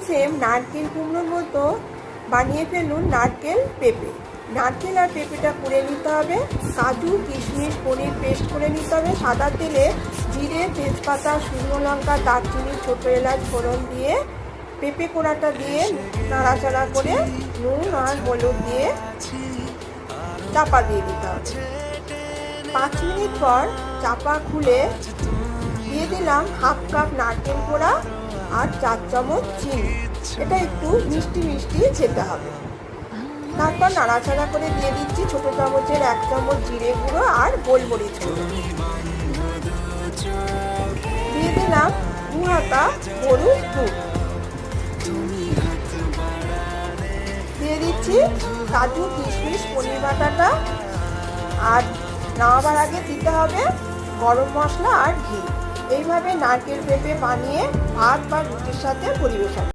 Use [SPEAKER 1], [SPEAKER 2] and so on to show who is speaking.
[SPEAKER 1] Same নারকেল কুমড়োর মতো বানিয়ে ফেলুন নারকেল পেঁপে। নারকেল আর পেঁপেটা কুড়ে নিতে হবে, কাজু কিশমিশ পনির পেস্ট করে নিতে হবে। সাদা তেলে জিরে তেজপাতা শুকনো লঙ্কা দারচিনি ছোটো এলাচ ফোড়ন দিয়ে পেঁপে কোড়াটা দিয়ে নাড়াচাড়া করে নুন আর হলুদ দিয়ে চাপা দিয়ে দিতে হবে। 5 মিনিট পর চাপা খুলে দিয়ে দিলাম হাফ কাপ নারকেল কোড়া আর 4 চামচ চিনি। এটা একটু মিষ্টি মিষ্টি খেতে হবে। তারপর নাড়াচাড়া করে দিয়ে দিচ্ছি ছোটো চামচের 1 চামচ জিরে গুঁড়ো আর গোলমরিচ গুঁড়ো। দিয়ে দিলাম 2 হাতা গরুর দুধ। দিয়ে দিচ্ছি কাজু কিশমিশ পনির বাটাটা, আর নামাবার আগে দিতে হবে গরম মশলা আর ঘি। এইভাবে নারকেল পেঁপে বানিয়ে ভাত বা রুটির সাথে পরিবেশন।